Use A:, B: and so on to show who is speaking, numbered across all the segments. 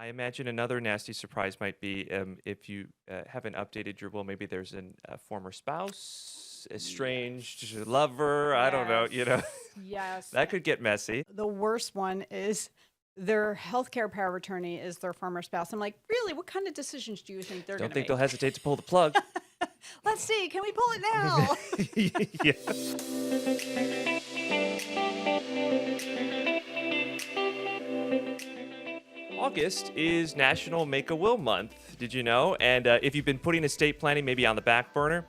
A: I imagine another nasty surprise might be if you haven't updated your will. Maybe there's a former spouse, estranged
B: Yes.
A: lover. I don't know.
B: Yes. Yes.
A: That could get messy.
B: The worst one is their healthcare power of attorney is their former spouse. I'm like, really? What kind of decisions do you think they're going
A: Don't
B: to
A: think they'll
B: make?
A: hesitate to pull the plug.
B: Let's see. Can we pull it now?
A: Yeah. August is National Make a Will Month. Did you know? And if you've been putting estate planning maybe on the back burner,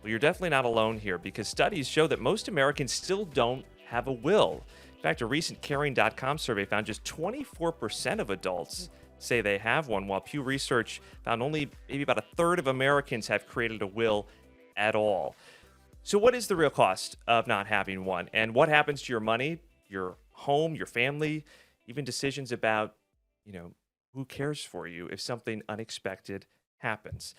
A: well, you're definitely not alone here because studies show that most Americans still don't have a will. In fact, a recent caring.com survey found just 24% of adults say they have one, while Pew Research found only maybe about a third of Americans have created a will at all. So, what is the real cost of not having one? And what happens to your money, your home, your family, even decisions about, who cares for you if something unexpected happens?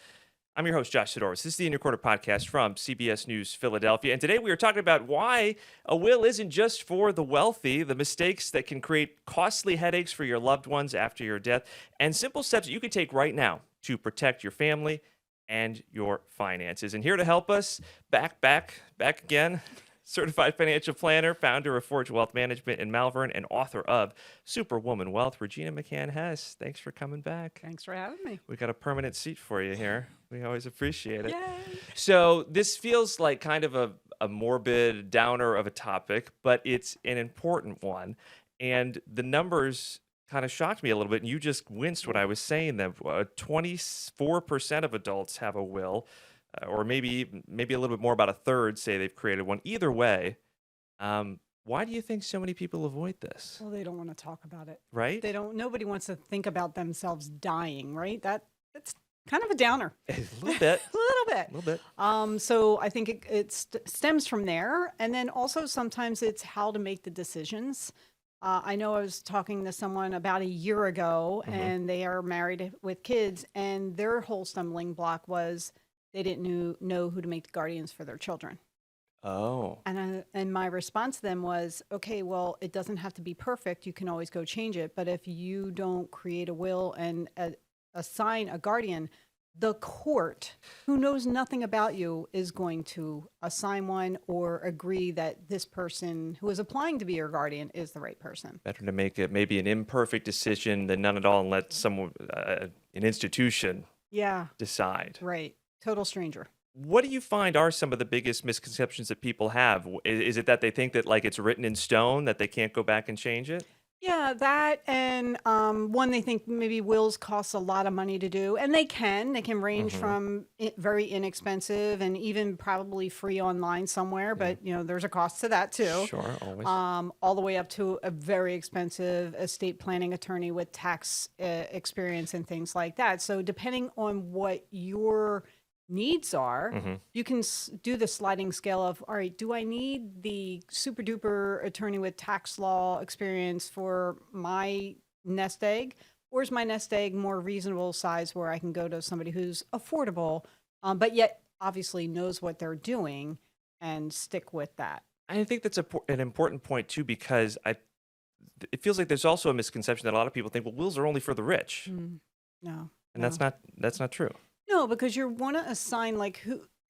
A: I'm your host, Josh Sidorowicz. This is the In Your Corner podcast from CBS News Philadelphia. And today we are talking about why a will isn't just for the wealthy, the mistakes that can create costly headaches for your loved ones after your death, and simple steps that you can take right now to protect your family and your finances. And here to help us, back again, certified financial planner, founder of Forge Wealth Management in Malvern, and author of Superwoman Wealth, Regina McCann Hess. Thanks for coming back.
B: Thanks for having me.
A: We got a permanent seat for you here. We always appreciate it.
B: Yay.
A: So this feels like kind of a morbid downer of a topic, but it's an important one. And the numbers kind of shocked me a little bit. And you just winced when I was saying that 24% of adults have a will, or maybe a little bit more, about a third say they've created one. Either way, why do you think so many people avoid this?
B: Well, they don't want to talk about it.
A: Right?
B: Nobody wants to think about themselves dying, right? That's kind of a downer.
A: A little bit.
B: A little bit. So I think it stems from there. And then also sometimes it's how to make the decisions. I know I was talking to someone about a year ago, and they are married with kids, and their whole stumbling block was they didn't know who to make the guardians for their children.
A: Oh.
B: And my response to them was, okay, well, it doesn't have to be perfect. You can always go change it. But if you don't create a will and assign a guardian, the court, who knows nothing about you, is going to assign one or agree that this person who is applying to be your guardian is the right person.
A: Better to make it maybe an imperfect decision than none at all and let someone, an institution, decide.
B: Right. Total stranger.
A: What do you find are some of the biggest misconceptions that people have? Is it that they think that like it's written in stone, that they can't go back and change it?
B: Yeah, that and one, they think maybe wills cost a lot of money to do, and they can. They can range from very inexpensive and even probably free online somewhere, but there's a cost to that too.
A: Sure, always.
B: All the way up to a very expensive estate planning attorney with tax experience and things like that. So depending on what your needs are, you can do the sliding scale of, all right, do I need the super duper attorney with tax law experience for my nest egg? Or is my nest egg more reasonable size where I can go to somebody who's affordable, but yet obviously knows what they're doing and stick with that?
A: I think that's an important point too, because it feels like there's also a misconception that a lot of people think, well, wills are only for the rich.
B: No.
A: And that's not true.
B: No, because you want to assign, like,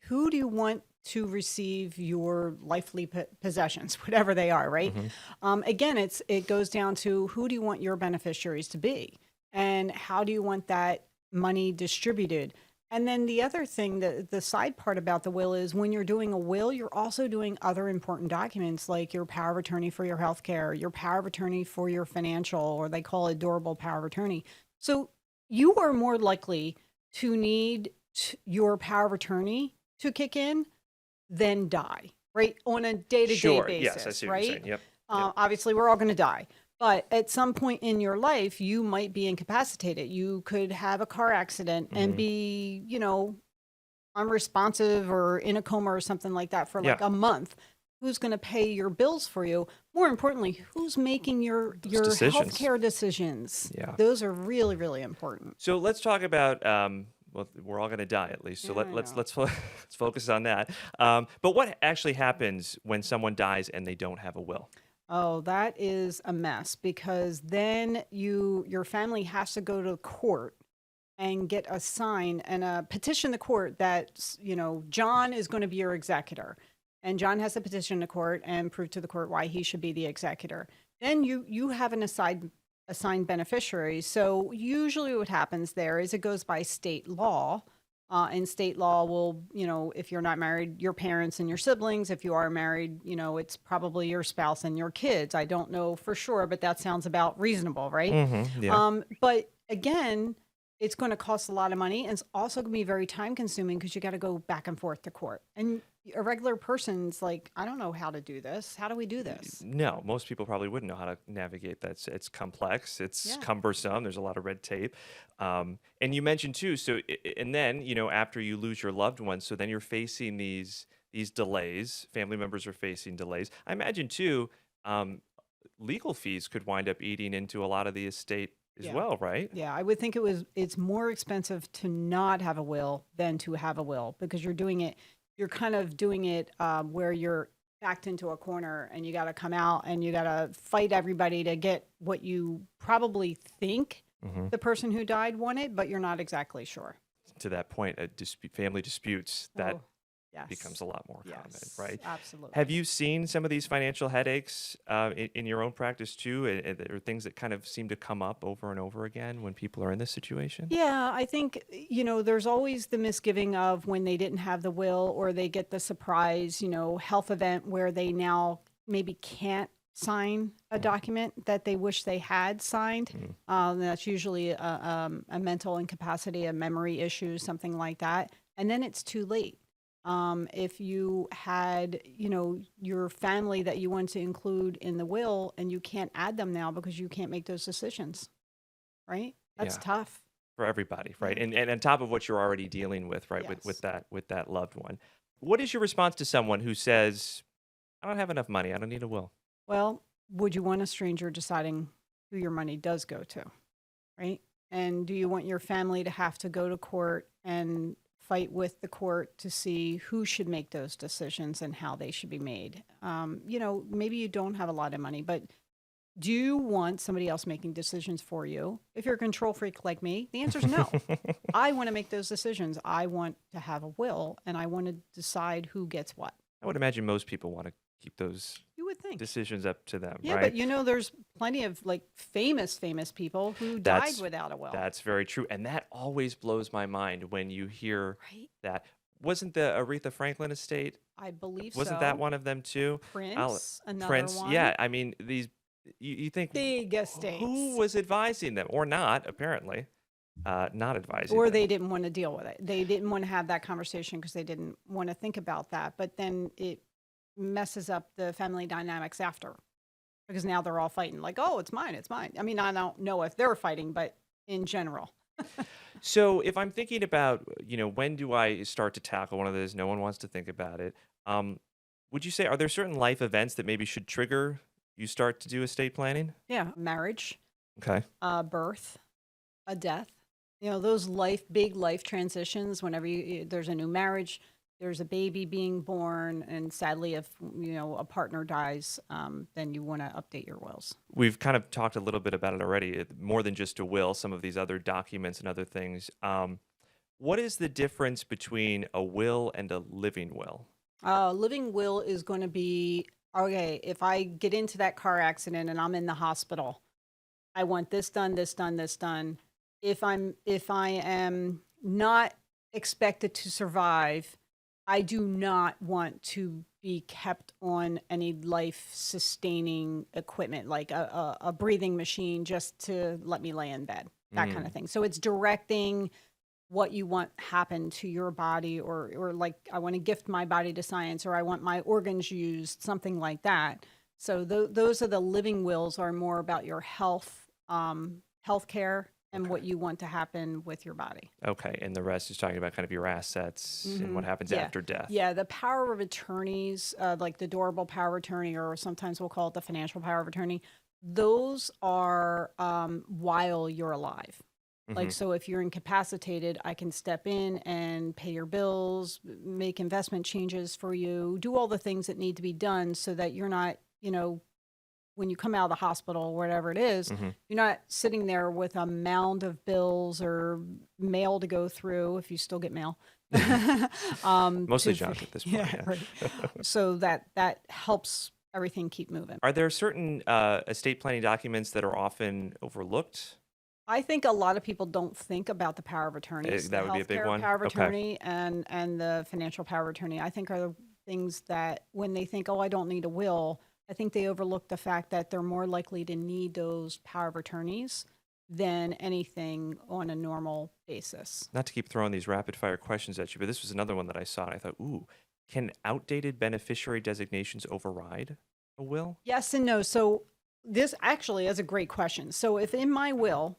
B: who do you want to receive your lively possessions, whatever they are, right? Again, it goes down to who do you want your beneficiaries to be, and how do you want that money distributed? And then the other thing, the side part about the will is when you're doing a will, you're also doing other important documents like your power of attorney for your health care, your power of attorney for your financial, or they call it durable power of attorney. So you are more likely to need your power of attorney to kick in than die, right? On a day-to-day basis,
A: yes, I see what
B: right?
A: you're saying. Yep.
B: Obviously, we're all going to die. But at some point in your life, you might be incapacitated. You could have a car accident and be, unresponsive or in a coma or something like that for like a month. Who's going to pay your bills for you? More importantly, who's making your healthcare decisions?
A: Yeah.
B: Those are really, really important.
A: So let's talk about, well, we're all going to die at least. So let's focus on that. But what actually happens when someone dies and they don't have a will?
B: Oh, that is a mess because then your family has to go to court and get a sign and petition the court that John is going to be your executor, and John has to petition the court and prove to the court why he should be the executor. Then you have an assigned beneficiary. So usually what happens there is it goes by state law. And state law will, if you're not married, your parents and your siblings. If you are married, it's probably your spouse and your kids. I don't know for sure, but that sounds about reasonable, right?
A: Yeah.
B: But again, it's going to cost a lot of money, and it's also going to be very time consuming because you got to go back and forth to court. And a regular person's like, I don't know how to do this. How do we do this?
A: No, most people probably wouldn't know how to navigate that. It's complex. It's
B: Yeah.
A: cumbersome. There's a lot of red tape. And you mentioned too. So, and then after you lose your loved one, so then you're facing these delays. Family members are facing delays. I imagine too. Legal fees could wind up eating into a lot of the estate as
B: Yeah.
A: well, right?
B: Yeah, I would think it's more expensive to not have a will than to have a will because you're kind of doing it where you're backed into a corner and you got to come out and you got to fight everybody to get what you probably think
A: Hmm.
B: the person who died wanted, but you're not exactly sure.
A: To that point, family disputes that
B: Oh, yes.
A: becomes a lot more common,
B: Yes,
A: right?
B: absolutely.
A: Have you seen some of these financial headaches in your own practice too? Or things that kind of seem to come up over and over again when people are in this situation?
B: Yeah, I think, there's always the misgiving of when they didn't have the will or they get the surprise, health event where they now maybe can't sign a document that they wish they had signed. That's usually a mental incapacity, a memory issue, something like that. And then it's too late. If you had, your family that you want to include in the will and you can't add them now because you can't make those decisions, right? That's
A: Yeah.
B: tough.
A: For everybody, right? And on top of what you're already dealing with, right, with
B: Yes.
A: that loved one. What is your response to someone who says, "I don't have enough money. I don't need a will"?
B: Well, would you want a stranger deciding who your money does go to, right? And do you want your family to have to go to court and fight with the court to see who should make those decisions and how they should be made? Maybe you don't have a lot of money, but do you want somebody else making decisions for you? If you're a control freak like me, the answer is no. I want to make those decisions. I want to have a will and I want to decide who gets what.
A: I would imagine most people want to keep those
B: You would think.
A: decisions up to them,
B: Yeah,
A: right?
B: but there's plenty of like famous people who died
A: That's
B: without a will.
A: that's very true, and that always blows my mind when you hear
B: Right?
A: that. Wasn't the Aretha Franklin estate?
B: I believe
A: Wasn't that
B: so.
A: one of them too?
B: Prince, another
A: Prince,
B: one.
A: yeah. I mean, you think
B: Big
A: who
B: estates.
A: was advising them or not? Apparently, not advising
B: Or
A: them.
B: they didn't want to deal with it. They didn't want to have that conversation because they didn't want to think about that. But then it messes up the family dynamics after because now they're all fighting like, oh, it's mine, it's mine. I mean, I don't know if they're fighting, but in general.
A: So if I'm thinking about, when do I start to tackle one of those? No one wants to think about it. Would you say, are there certain life events that maybe should trigger you start to do estate planning?
B: Yeah. Marriage,
A: Okay.
B: birth, a death. Those big life transitions. Whenever there's a new marriage, there's a baby being born, and sadly, if a partner dies, then you want to update your wills.
A: We've kind of talked a little bit about it already, more than just a will, some of these other documents and other things. What is the difference between a will and a living will?
B: Living will is going to be okay. If I get into that car accident and I'm in the hospital, I want this done, this done, this done. If I am not expected to survive, I do not want to be kept on any life sustaining equipment like a breathing machine just to let me lay in bed, that kind of thing. So it's directing what you want happen to your body, or like I want to gift my body to science, or I want my organs used, something like that. So those are the living wills, are more about your health, health care, and what you want to happen with your body.
A: Okay, and the rest is talking about kind of your assets and what happens
B: Yeah.
A: after death.
B: Yeah, the power of attorneys, like the durable power of attorney, or sometimes we'll call it the financial power of attorney, those are while you're alive. Like, so if you're incapacitated, I can step in and pay your bills, make investment changes for you, do all the things that need to be done so that you're not, when you come out of the hospital, whatever it is, you're not sitting there with a mound of bills or mail to go through if you still get mail.
A: Mostly junk at this point.
B: Yeah,
A: Yeah.
B: right. So that helps everything keep moving.
A: Are there certain estate planning documents that are often overlooked?
B: I think a lot of people don't think about the power of attorneys.
A: That
B: The
A: would be a big
B: healthcare
A: one?
B: power of
A: Okay.
B: attorney and the financial power of attorney, I think are the things that when they think, oh, I don't need a will, I think they overlook the fact that they're more likely to need those power of attorneys than anything on a normal basis.
A: Not to keep throwing these rapid fire questions at you, but this was another one that I saw and I thought, ooh, can outdated beneficiary designations override a will?
B: Yes and no. So this actually is a great question. So if in my will,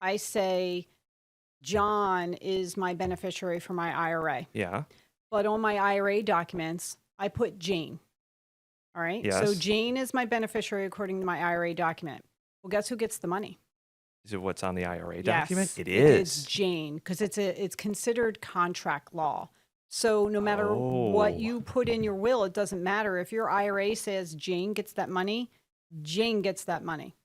B: I say John is my beneficiary for my IRA,
A: Yeah.
B: but on my IRA documents, I put Jane. All right. So
A: Yes.
B: Jane is my beneficiary according to my IRA document. Well, guess who gets the money?
A: Is it what's on the IRA document?
B: Yes,
A: It
B: it's
A: is.
B: Jane because it's considered contract law. So no matter what
A: Oh.
B: you put in your will, it doesn't matter if your IRA says Jane gets that money. Jane gets that money,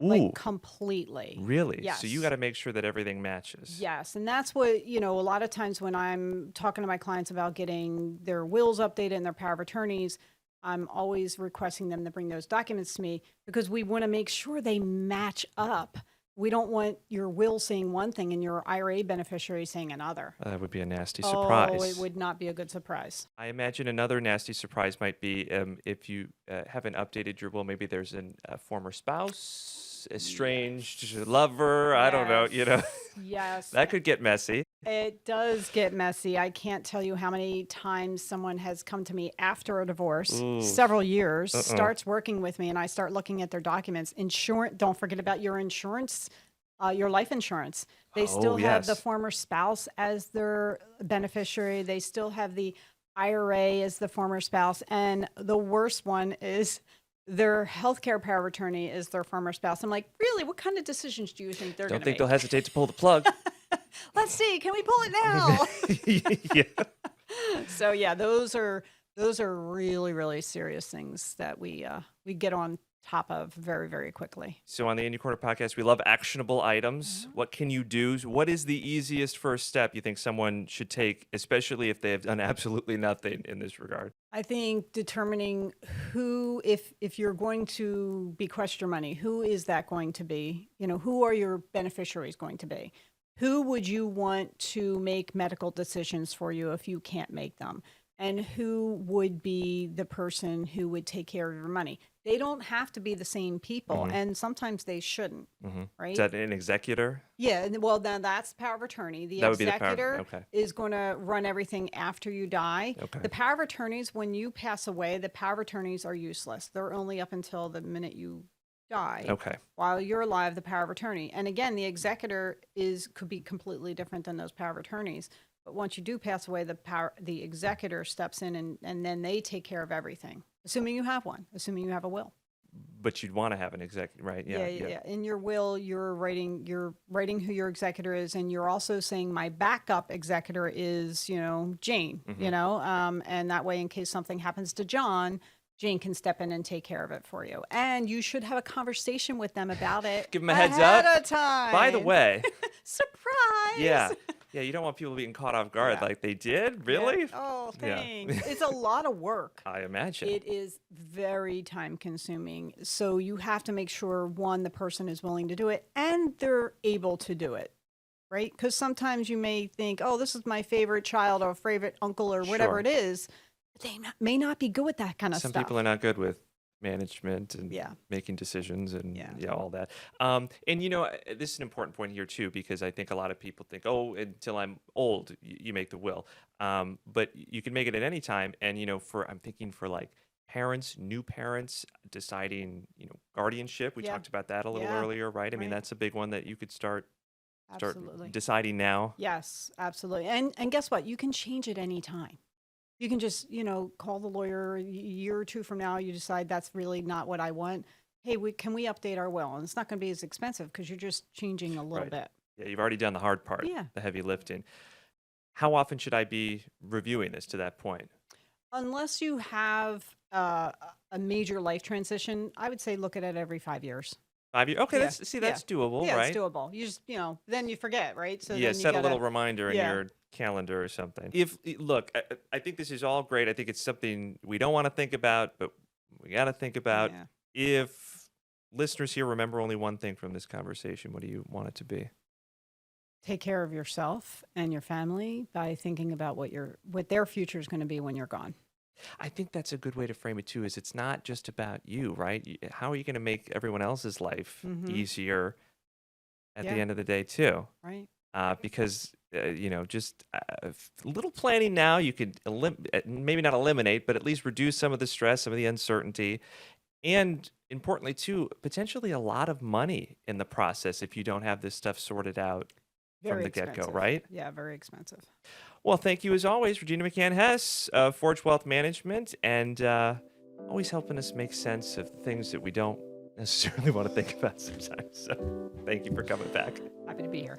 A: Ooh,
B: like completely.
A: really? So you
B: Yes.
A: got to make sure that everything matches.
B: Yes, and that's what, a lot of times when I'm talking to my clients about getting their wills updated and their power of attorneys, I'm always requesting them to bring those documents to me because we want to make sure they match up. We don't want your will saying one thing and your IRA beneficiary saying another.
A: That would be a nasty
B: Oh,
A: surprise.
B: it would not be a good surprise.
A: I imagine another nasty surprise might be if you haven't updated your will, maybe there's a former spouse, estranged lover, I don't know,
B: Yes.
A: that could get messy.
B: It does get messy. I can't tell you how many times someone has come to me after a divorce,
A: Ooh.
B: several years, starts working with me, and I start looking at their documents. Insurance, don't forget about your insurance, your life insurance. They still have the
A: yes.
B: former spouse as their beneficiary. They still have the IRA as the former spouse. And the worst one is their healthcare power of attorney is their former spouse. I'm like, really? What kind of decisions do you think they're going
A: Don't
B: to
A: think
B: make?
A: they'll hesitate to pull the plug.
B: Let's see. Can we pull it now?
A: Yeah.
B: So yeah, those are really, really serious things that we get on top of very, very quickly.
A: So on the In Your Corner podcast, we love actionable items. What can you do? What is the easiest first step you think someone should take, especially if they have done absolutely nothing in this regard?
B: I think determining who, if you're going to bequest your money, who is that going to be? Who are your beneficiaries going to be? Who would you want to make medical decisions for you if you can't make them? And who would be the person who would take care of your money? They don't have to be the same people, and sometimes they shouldn't, right?
A: Is that an executor?
B: Yeah, well, then that's power of attorney. The
A: That would be the power-
B: executor
A: okay.
B: is going to run everything after you die.
A: Okay.
B: The power of attorneys, when you pass away, the power of attorneys are useless. They're only up until the minute you die.
A: Okay.
B: While you're alive, the power of attorney. And again, the executor could be completely different than those power of attorneys. But once you do pass away, the executor steps in and then they take care of everything, assuming you have one, assuming you have a will.
A: But you'd want to have an executive, right?
B: Yeah. In your will, you're writing who your executor is, and you're also saying my backup executor is, Jane, and that way, in case something happens to John, Jane can step in and take care of it for you. And you should have a conversation with them about it.
A: Give them a heads
B: ahead
A: up.
B: of time.
A: By the way,
B: surprise.
A: yeah, you don't want people being caught off guard
B: Yeah.
A: like they did. Really?
B: Oh,
A: Yeah.
B: thanks. It's a lot of work.
A: I imagine.
B: It is very time consuming. So you have to make sure, one, the person is willing to do it and they're able to do it, right? Because sometimes you may think, oh, this is my favorite child or favorite uncle or whatever
A: Sure.
B: it is. But they may not be good with that kind of
A: Some
B: stuff.
A: people are not good with management and
B: Yeah.
A: making decisions and
B: Yeah.
A: all that. And this is an important point here too, because I think a lot of people think, oh, until I'm old, you make the will. But you can make it at any time. And I'm thinking for like parents, new parents deciding, guardianship. We
B: Yeah.
A: talked about that a little
B: Yeah.
A: earlier, right? I mean,
B: Right.
A: that's a big one that you could start
B: Absolutely.
A: deciding now.
B: Yes, absolutely. And guess what? You can change it any time. You can just, call the lawyer a year or two from now. You decide that's really not what I want. Hey, can we update our will? And it's not going to be as expensive because you're just changing a little
A: Right.
B: bit.
A: Yeah, you've already done the hard part,
B: Yeah.
A: the heavy lifting. How often should I be reviewing this to that point?
B: Unless you have a major life transition, I would say look at it every 5 years.
A: 5 years. Okay,
B: Yeah, yeah,
A: that's doable,
B: yeah. It's
A: right?
B: doable. You just, then you forget, right? So
A: Yeah,
B: then you
A: set a little
B: gotta,
A: reminder in
B: yeah,
A: your calendar or something. Look, I think this is all great. I think it's something we don't want to think about, but we got to think about.
B: yeah.
A: If listeners here remember only one thing from this conversation, what do you want it to be?
B: Take care of yourself and your family by thinking about what their future is going to be when you're gone.
A: I think that's a good way to frame it too. Is it's not just about you, right? How are you going to make everyone else's life
B: Mm-hmm.
A: easier at the
B: Yeah,
A: end of the day too?
B: right.
A: Because just a little planning now, you could maybe not eliminate, but at least reduce some of the stress, some of the uncertainty, and importantly too, potentially a lot of money in the process if you don't have this stuff sorted out from
B: Very
A: the get-go,
B: expensive.
A: right?
B: Yeah, very expensive.
A: Well, thank you as always, Regina McCann Hess, Forge Wealth Management, and always helping us make sense of things that we don't necessarily want to think about sometimes. So thank you for coming back.
B: Happy to be here.